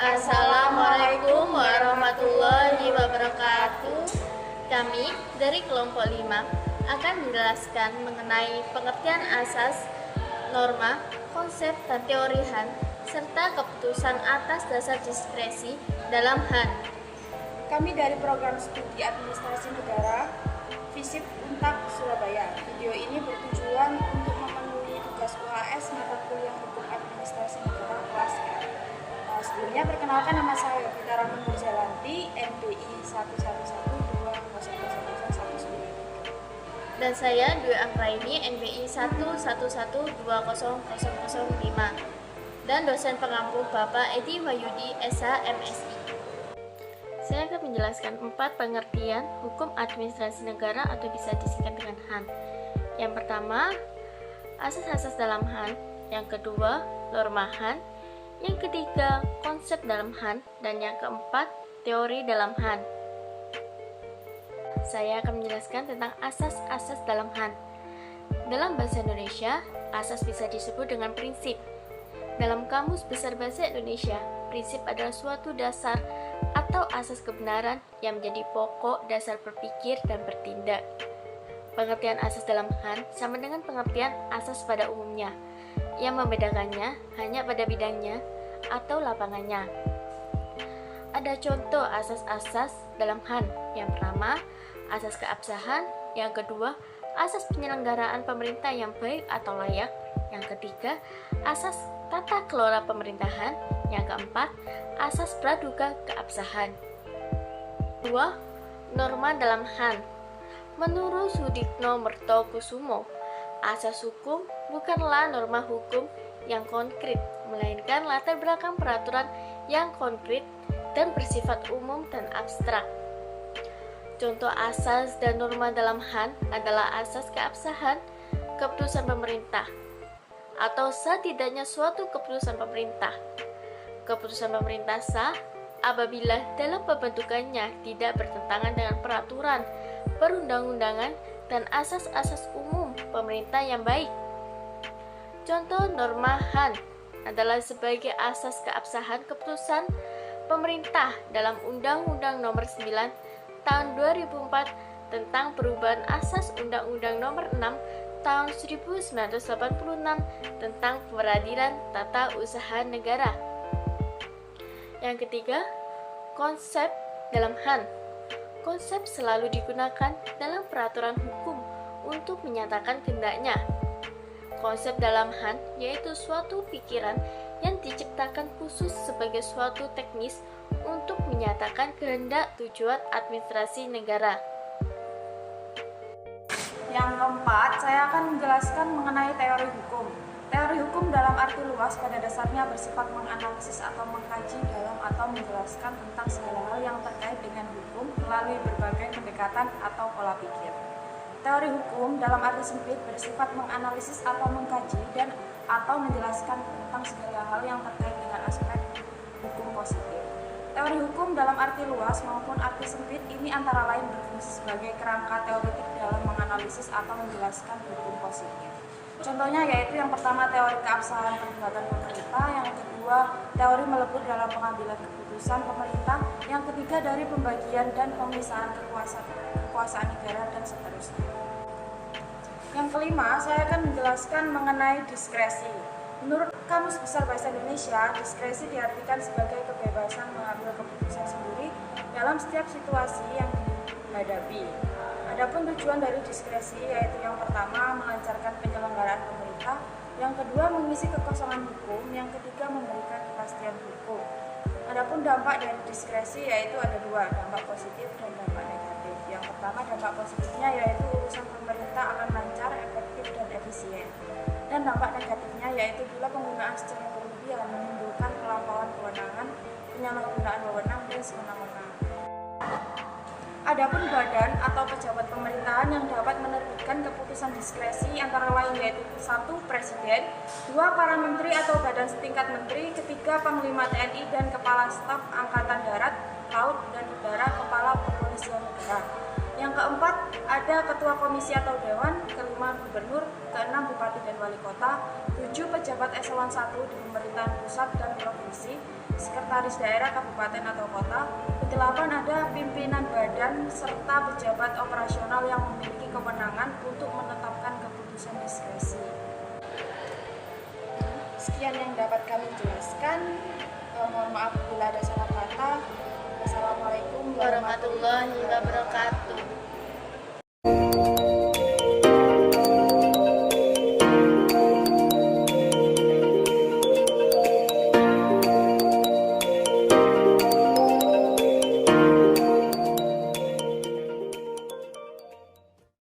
Assalamualaikum warahmatullahi wabarakatuh. Kami dari kelompok 5 akan menjelaskan mengenai pengertian asas, norma, konsep, dan teori HAN serta keputusan atas dasar diskresi dalam HAN. Kami dari program studi administrasi negara FISIP Untak Surabaya. Video ini bertujuan untuk memenuhi tugas UAS mata kuliah hukum administrasi negara kelas R. Sebelumnya perkenalkan, nama saya Vita Rahman Nurjalanti, NBI 11120001110. Dan saya Dwi Anggraini, NBI 111200005, dan dosen pengampu Bapak Edi Wahyudi, SH, MSI. Saya akan menjelaskan 4 pengertian hukum administrasi negara atau bisa disingkat dengan HAN. Yang pertama, asas-asas dalam HAN. Yang kedua, norma HAN. Yang ketiga, konsep dalam HAN. Dan yang keempat, teori dalam HAN. Saya akan menjelaskan tentang asas-asas dalam HAN. Dalam bahasa Indonesia, asas bisa disebut dengan prinsip. Dalam Kamus Besar Bahasa Indonesia, prinsip adalah suatu dasar atau asas kebenaran yang menjadi pokok dasar berpikir dan bertindak. Pengertian asas dalam HAN sama dengan pengertian asas pada umumnya. Yang membedakannya hanya pada bidangnya atau lapangannya. Ada contoh asas-asas dalam HAN. Yang pertama, asas keabsahan. Yang kedua, asas penyelenggaraan pemerintah yang baik atau layak. Yang ketiga, asas tata kelola pemerintahan. Yang keempat, asas praduga keabsahan. 2. Norma dalam HAN. Menurut Sudikno Mertokusumo, asas hukum bukanlah norma hukum yang konkret, melainkan latar belakang peraturan yang konkret dan bersifat umum dan abstrak. Contoh asas dan norma dalam HAN adalah asas keabsahan, keputusan pemerintah, atau setidaknya suatu keputusan pemerintah. Keputusan pemerintah sah apabila dalam pembentukannya tidak bertentangan dengan peraturan, perundang-undangan, dan asas-asas umum pemerintah yang baik. Contoh norma HAN adalah sebagai asas keabsahan keputusan pemerintah dalam Undang-Undang Nomor 9 Tahun 2004 tentang perubahan asas Undang-Undang Nomor 6 Tahun 1986 tentang peradilan tata usaha negara. Yang ketiga, konsep dalam HAN. Konsep selalu digunakan dalam peraturan hukum untuk menyatakan kehendaknya. Konsep dalam HAN yaitu suatu pikiran yang diciptakan khusus sebagai suatu teknis untuk menyatakan kehendak tujuan administrasi negara. Yang keempat, saya akan menjelaskan mengenai teori hukum. Teori hukum dalam arti luas pada dasarnya bersifat menganalisis atau mengkaji dalam atau menjelaskan tentang segala hal yang terkait dengan hukum melalui berbagai pendekatan atau pola pikir. Teori hukum dalam arti sempit bersifat menganalisis atau mengkaji dan atau menjelaskan tentang segala hal yang terkait dengan aspek hukum positif. Teori hukum dalam arti luas maupun arti sempit ini antara lain berfungsi sebagai kerangka teoretik dalam menganalisis atau menjelaskan hukum positif. Contohnya yaitu yang pertama teori keabsahan perbuatan pemerintah, yang kedua teori melebur dalam pengambilan keputusan pemerintah, yang ketiga dari pembagian dan pemisahan kekuasaan negara, dan seterusnya. Yang kelima, saya akan menjelaskan mengenai diskresi. Menurut Kamus Besar Bahasa Indonesia, diskresi diartikan sebagai kebebasan mengambil keputusan sendiri dalam setiap situasi yang dihadapi. Adapun tujuan dari diskresi yaitu yang pertama melancarkan penyelenggaraan pemerintah, yang kedua mengisi kekosongan hukum, yang ketiga memberikan kepastian hukum. Adapun dampak dari diskresi yaitu ada dua, dampak positif dan dampak negatif. Yang pertama dampak positifnya yaitu urusan pemerintah akan lancar, efektif, dan efisien. Dan dampak negatifnya yaitu bila penggunaan secara berlebihan menimbulkan pelampauan kewenangan, penyalahgunaan wewenang, dan sewenang-wenang. Adapun badan atau pejabat pemerintahan yang dapat menerbitkan keputusan diskresi antara lain yaitu 1. Presiden, 2. Para menteri atau badan setingkat menteri, ketiga Panglima TNI dan Kepala Staf Angkatan Darat, Laut, dan Udara, Kepala Kepolisian Negara. Yang keempat, ada Ketua Komisi atau Dewan, kelima Gubernur, keenam Bupati dan Wali Kota, 7 pejabat eselon 1 di pemerintahan pusat dan provinsi, sekretaris daerah kabupaten atau kota. Kedelapan, ada pimpinan badan serta pejabat operasional yang memiliki kewenangan untuk menetapkan keputusan diskresi. Sekian yang dapat kami jelaskan. Mohon maaf bila ada salah kata. Wassalamualaikum warahmatullahi wabarakatuh.